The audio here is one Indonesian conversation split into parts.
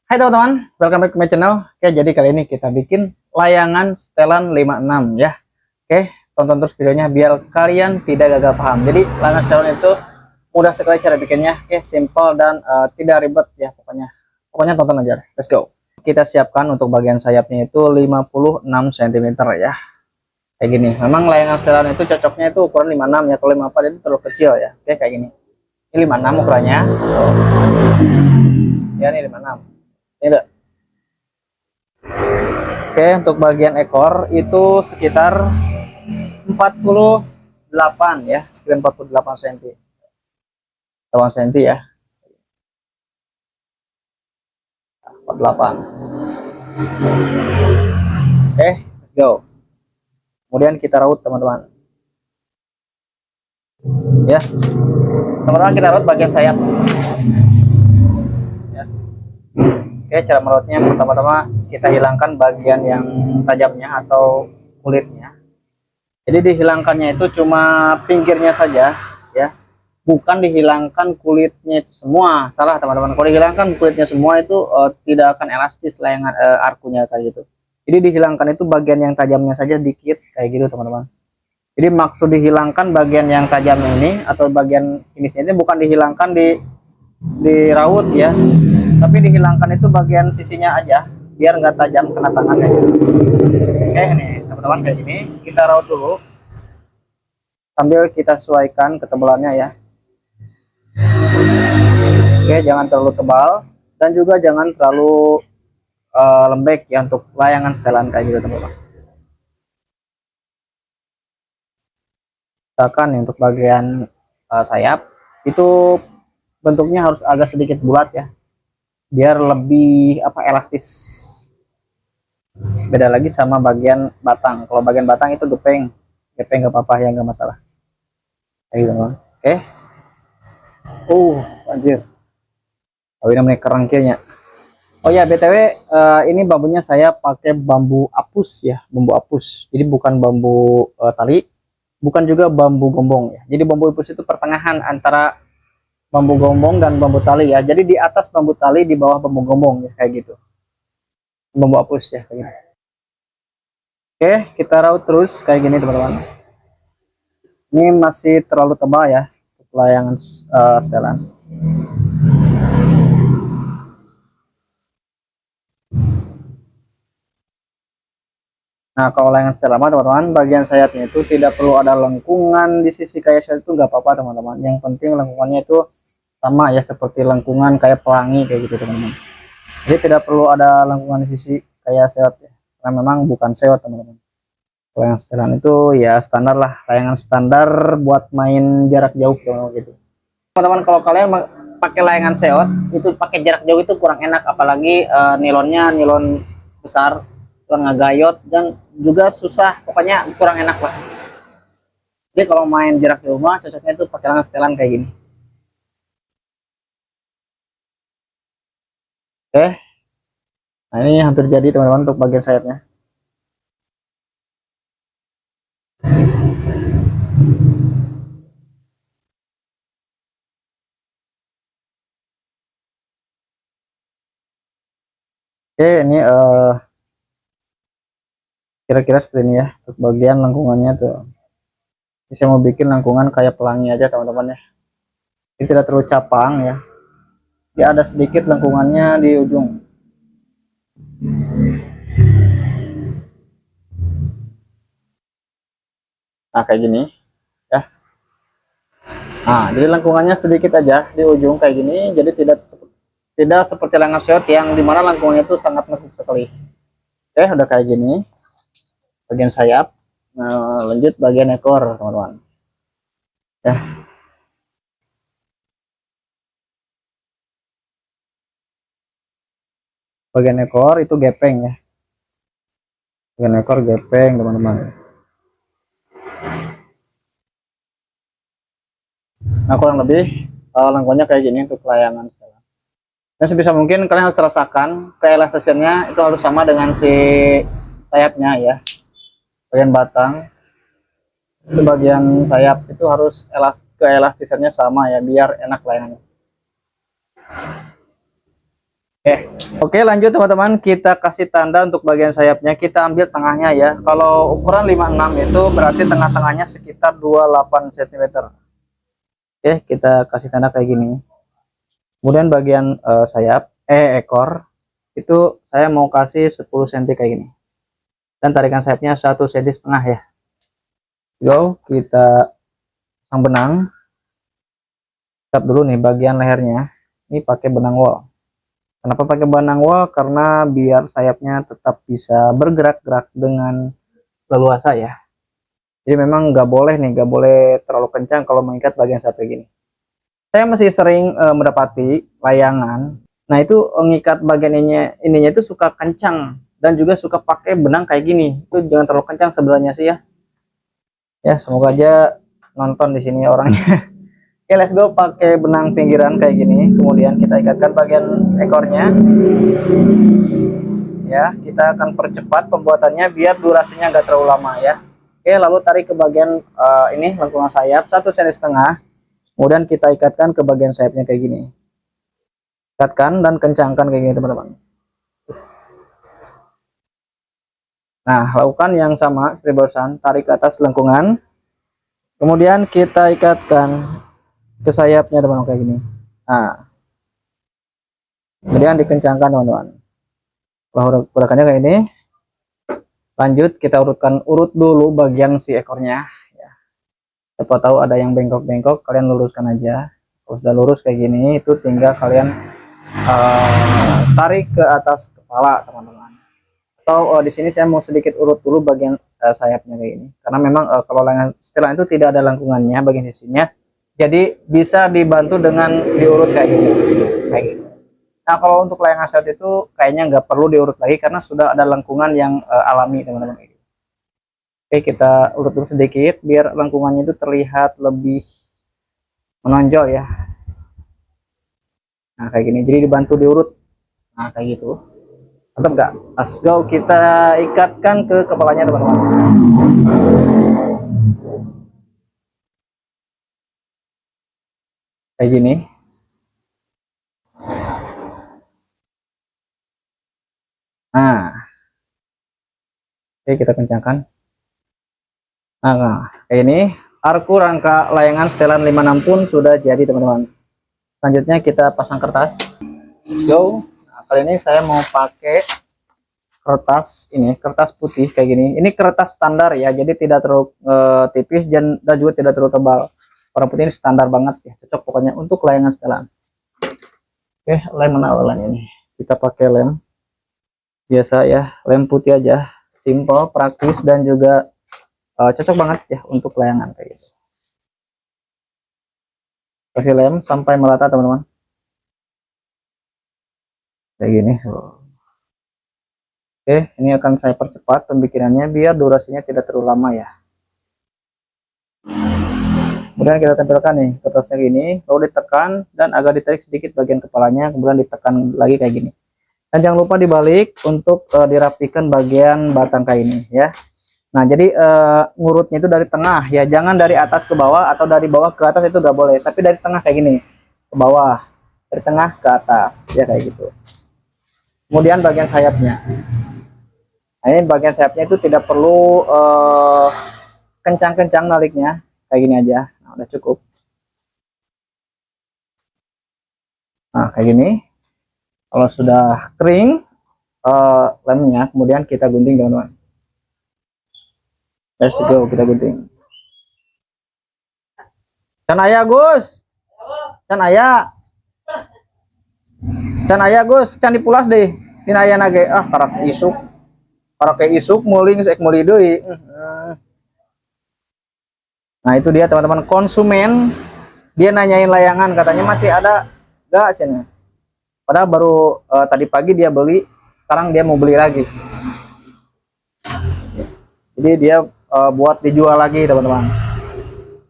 Hai teman-teman, welcome back to my channel. Oke, jadi kali ini kita bikin layangan setelan 56 ya. Oke, tonton terus videonya biar kalian tidak gagal paham. Jadi layangan setelan itu mudah sekali cara bikinnya. Oke, simple dan tidak ribet ya pokoknya. Pokoknya tonton aja. Let's go. Kita siapkan untuk bagian sayapnya itu 56 cm ya. Kayak gini. Memang layangan setelan itu cocoknya itu ukuran 56 ya. Kalau 54 itu terlalu kecil ya. Oke, kayak gini. Ini 56 ukurannya. Ya, ini 56. Ini. Oke, untuk bagian ekor itu sekitar 48 ya, sekitar 48 cm. 8 cm ya. 48. Oke, let's go. Kemudian kita raut teman-teman. Ya. Teman-teman kita raut bagian sayap. Ya. Oke, cara merautnya pertama-tama kita hilangkan bagian yang tajamnya atau kulitnya. Jadi dihilangkannya itu cuma pinggirnya saja ya. Bukan dihilangkan kulitnya itu semua, salah teman-teman. Kalau dihilangkan kulitnya semua itu tidak akan elastis layangan arkunya kayak gitu. Jadi dihilangkan itu bagian yang tajamnya saja dikit kayak gitu teman-teman. Jadi maksud dihilangkan bagian yang tajamnya ini atau bagian finisnya ini bukan dihilangkan di raut ya, tapi dihilangkan itu bagian sisinya aja biar nggak tajam kena tangan kayak gitu. Oke, ini teman-teman kayak gini kita raut dulu sambil kita sesuaikan ketebalannya ya. Oke, jangan terlalu tebal dan juga jangan terlalu lembek ya untuk layangan setelan kayak gitu teman-teman. Misalkan untuk bagian sayap itu bentuknya harus agak sedikit bulat ya, biar lebih elastis. Beda lagi sama bagian batang. Kalau bagian batang itu gepeng, gepeng nggak apa-apa ya, nggak masalah. Kayak gitu teman. Oke. Anjir. Oh, ini namanya kerangkanya. Oh ya, BTW ini bambunya saya pakai bambu apus ya, bambu apus. Jadi bukan bambu tali, bukan juga bambu gombong ya. Jadi bambu apus itu pertengahan antara bambu gombong dan bambu tali ya. Jadi di atas bambu tali, di bawah bambu gombong ya, kayak gitu. Bambu apus ya, kayak gitu. Oke, kita raut terus kayak gini teman-teman. Ini masih terlalu tebal ya untuk layangan setelan. Nah, kalau layangan setelan teman-teman, bagian sayapnya itu tidak perlu ada lengkungan di sisi kayak saya itu nggak apa-apa teman-teman. Yang penting lengkungannya itu sama ya seperti lengkungan kayak pelangi kayak gitu teman-teman. Jadi tidak perlu ada lengkungan di sisi kayak seot ya. Karena memang bukan seot teman-teman. Layangan setelan itu ya standar lah, layangan standar buat main jarak jauh gitu. Teman-teman, kalau kalian pakai layangan seot itu pakai jarak jauh itu kurang enak, apalagi nilonnya nilon besar, nilon ngagayot dan juga susah, pokoknya kurang enak lah. Jadi kalau main jarak jauh mah cocoknya itu pakai layangan setelan kayak gini. Oke, nah ini hampir jadi teman-teman untuk bagian sayapnya. Oke, ini kira-kira seperti ini ya untuk bagian lengkungannya tuh. Ini saya mau bikin lengkungan kayak pelangi aja teman-teman ya. Ini tidak terlalu capang ya. Dia ada sedikit lengkungannya di ujung. Nah, kayak gini ya. Nah, jadi lengkungannya sedikit aja di ujung kayak gini. Jadi tidak seperti layangan seot yang dimana lengkungannya itu sangat lengkung sekali. Oke, udah kayak gini bagian sayap. Nah, lanjut bagian ekor teman-teman ya. Bagian ekor itu gepeng ya, bagian ekor gepeng teman-teman. Nah, kurang lebih lengkungannya kayak gini untuk layangan setelan. Dan sebisa mungkin kalian harus rasakan keelastasiannya itu harus sama dengan si sayapnya ya. Bagian batang itu, bagian sayap itu harus keelastisannya sama ya biar enak layangannya. Oke, lanjut teman-teman, kita kasih tanda untuk bagian sayapnya. Kita ambil tengahnya ya. Kalau ukuran 56 itu berarti tengah-tengahnya sekitar 28 cm. Oke, kita kasih tanda kayak gini. Kemudian bagian ekor itu saya mau kasih 10 cm kayak gini. Dan tarikan sayapnya 1,5 cm ya. Go, kita pasang benang. Cut dulu nih bagian lehernya. Ini pakai benang wol. Kenapa pakai benang wol? Karena biar sayapnya tetap bisa bergerak-gerak dengan leluasa ya. Jadi memang nggak boleh nih, nggak boleh terlalu kencang kalau mengikat bagian sayap kayak gini. Saya masih sering mendapati layangan. Nah itu mengikat bagian ininya itu suka kencang dan juga suka pakai benang kayak gini. Itu jangan terlalu kencang sebenarnya sih ya. Ya semoga aja nonton di sini orangnya. Oke, let's go, pakai benang pinggiran kayak gini. Kemudian kita ikatkan bagian ekornya. Ya, kita akan percepat pembuatannya biar durasinya nggak terlalu lama ya. Oke, lalu tarik ke bagian ini lengkungan sayap 1,5 cm. Kemudian kita ikatkan ke bagian sayapnya kayak gini. Ikatkan dan kencangkan kayak gini teman-teman. Nah, lakukan yang sama seperti barusan, tarik ke atas lengkungan. Kemudian kita ikatkan ke sayapnya teman-teman kayak gini. Nah, kemudian dikencangkan teman-teman. Kalau gerakannya kayak ini, lanjut kita urut dulu bagian si ekornya. Ya. Siapa tahu ada yang bengkok-bengkok, kalian luruskan aja. Kalau sudah lurus kayak gini, itu tinggal kalian tarik ke atas kepala teman-teman. Atau di sini saya mau sedikit urut dulu bagian sayapnya kayak ini. Karena memang kalau setelah itu tidak ada lengkungannya bagian sisinya. Jadi bisa dibantu dengan diurut kayak gini. Kayak gini. Nah kalau untuk layangan sayap itu kayaknya nggak perlu diurut lagi karena sudah ada lengkungan yang alami teman-teman. Oke, kita urut dulu sedikit biar lengkungannya itu terlihat lebih menonjol ya. Nah kayak gini, jadi dibantu diurut. Nah kayak gitu. Mantap nggak? Let's go, kita ikatkan ke kepalanya teman-teman. Kayak gini. Nah, oke kita kencangkan. Nah, kayak ini arku rangka layangan setelan 56 pun sudah jadi teman-teman. Selanjutnya kita pasang kertas. Go. Nah, kali ini saya mau pakai kertas ini, kertas putih kayak gini. Ini kertas standar ya, jadi tidak terlalu tipis dan juga tidak terlalu tebal. Warna putih ini standar banget ya, cocok pokoknya untuk layangan setelan. Oke, lem mana awalnya ini? Kita pakai lem biasa ya, lem putih aja, simple, praktis dan juga cocok banget ya untuk layangan kayak gitu. Kasih lem sampai merata teman-teman. Kayak gini. Oke, ini akan saya percepat pembikinannya biar durasinya tidak terlalu lama ya. Kemudian kita tempelkan nih kertasnya gini, lalu ditekan dan agak ditarik sedikit bagian kepalanya, kemudian ditekan lagi kayak gini. Dan jangan lupa dibalik untuk dirapikan bagian batang kayak ini ya. Nah jadi ngurutnya itu dari tengah ya, jangan dari atas ke bawah atau dari bawah ke atas, itu gak boleh, tapi dari tengah kayak gini ke bawah, dari tengah ke atas ya kayak gitu. Kemudian bagian sayapnya, nah ini bagian sayapnya itu tidak perlu kencang-kencang naliknya, kayak gini aja. Nah udah cukup. Nah kayak gini. Kalau sudah kering lemnya, kemudian kita gunting teman-teman. Let's go, kita gunting. Can ayah Gus, can ayah, Gus, can dipulas deh. Ini ayah nage, karak isuk, muling sek muli deui. Nah itu dia teman-teman, konsumen dia nanyain layangan, katanya masih ada gak cina. Padahal baru tadi pagi dia beli, sekarang dia mau beli lagi. Jadi dia buat dijual lagi teman-teman.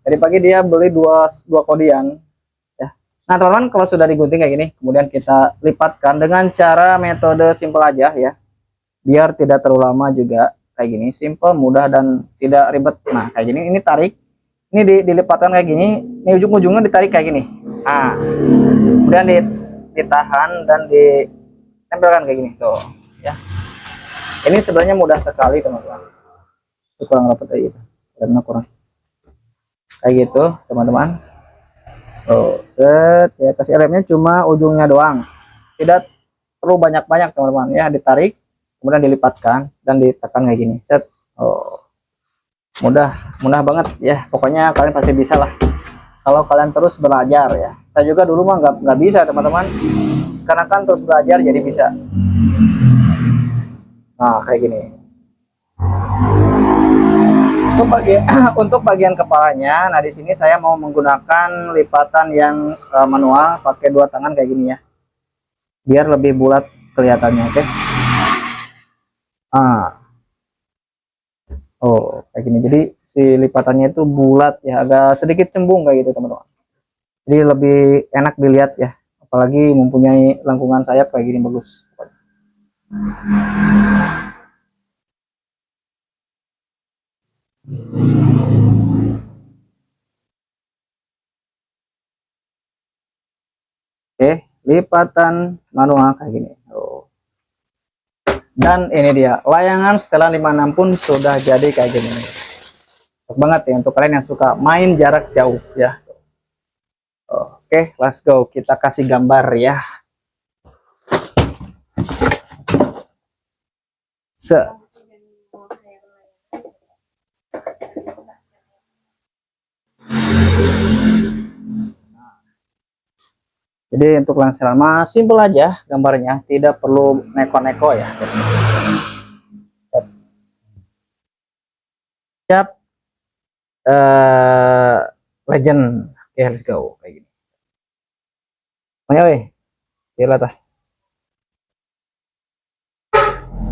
Tadi pagi dia beli dua kodian. Ya. Nah teman-teman, kalau sudah digunting kayak gini, kemudian kita lipatkan dengan cara metode simple aja ya. Biar tidak terlalu lama juga, kayak gini, simple, mudah dan tidak ribet. Nah kayak gini, ini tarik, ini dilipatkan kayak gini, ini ujung-ujungnya ditarik kayak gini. Nah, kemudian ditahan dan tempelkan kayak gini tuh ya. Ini sebenarnya mudah sekali teman-teman. Kurang rapat kayak gitu karena kurang kayak gitu teman-teman. Oh, set ya, kasih remnya cuma ujungnya doang, tidak perlu banyak-banyak teman-teman ya. Ditarik kemudian dilipatkan dan ditekan kayak gini, set. Oh, mudah banget ya, pokoknya kalian pasti bisa lah kalau kalian terus belajar ya. Saya juga dulu mah nggak bisa teman-teman, karena kan terus belajar jadi bisa. Nah kayak gini. Untuk bagian untuk bagian kepalanya, nah di sini saya mau menggunakan lipatan yang manual, pakai dua tangan kayak gini ya, biar lebih bulat kelihatannya. Oke. Oh kayak gini, jadi si lipatannya itu bulat ya, agak sedikit cembung kayak gitu teman-teman, jadi lebih enak dilihat ya, apalagi mempunyai lengkungan sayap kayak gini, bagus. Oke, lipatan manual kayak gini. Oh. Dan ini dia, layangan setelan 56 pun sudah jadi kayak gini. Cocok banget ya untuk kalian yang suka main jarak jauh ya. Oke, let's go. Kita kasih gambar ya. Jadi untuk lensa lama simple aja gambarnya, tidak perlu neko-neko ya. Siap. Legend. Oke, let's go kayak gini. Makanya weh, gila tah.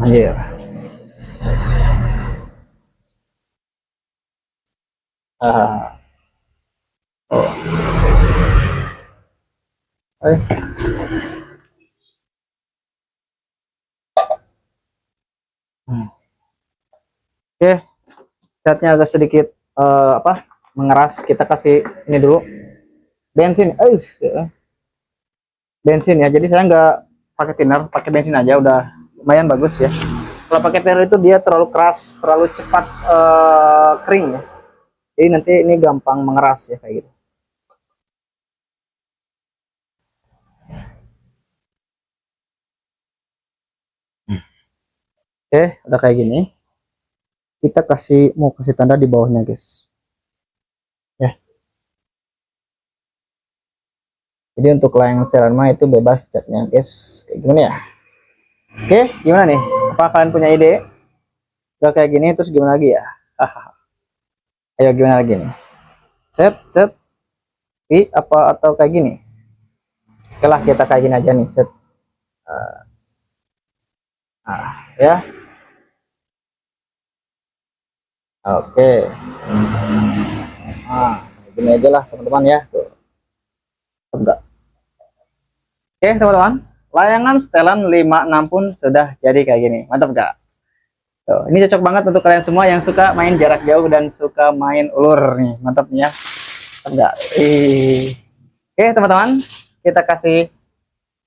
Anjir. Oke, catnya agak sedikit mengeras. Kita kasih ini dulu bensin, bensin ya. Jadi saya nggak pakai thinner, pakai bensin aja udah lumayan bagus ya. Kalau pakai thinner itu dia terlalu keras, terlalu cepat kering ya. Jadi nanti ini gampang mengeras ya kayak gitu. Oke, udah kayak gini. Kita mau kasih tanda di bawahnya guys. Ya. Jadi untuk layangan setelan mah itu bebas catnya guys. Kayak gimana ya? Oke, gimana nih? Apa kalian punya ide? Udah kayak gini terus gimana lagi ya? Ayo gimana lagi nih? Set. Apa atau kayak gini? Oke lah, kita kayak gini aja nih, set. Ya. Oke. Gini aja lah teman-teman ya. Tuh. Enggak. Oke teman-teman, layangan setelan 56 pun sudah jadi kayak gini. Mantap enggak? Tuh, ini cocok banget untuk kalian semua yang suka main jarak jauh dan suka main ulur nih. Mantap ya. Enggak. Oke teman-teman, kita kasih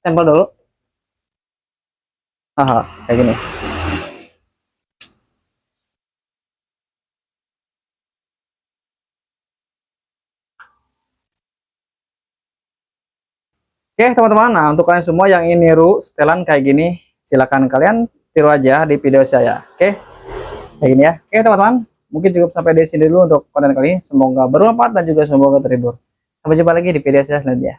sampel dulu. Kayak gini. Oke teman-teman, nah untuk kalian semua yang ingin niru setelan kayak gini, silakan kalian tiru aja di video saya. Oke, kayak gini ya. Oke teman-teman, mungkin cukup sampai di sini dulu untuk konten kali ini. Semoga bermanfaat dan juga semoga terhibur. Sampai jumpa lagi di video saya selanjutnya.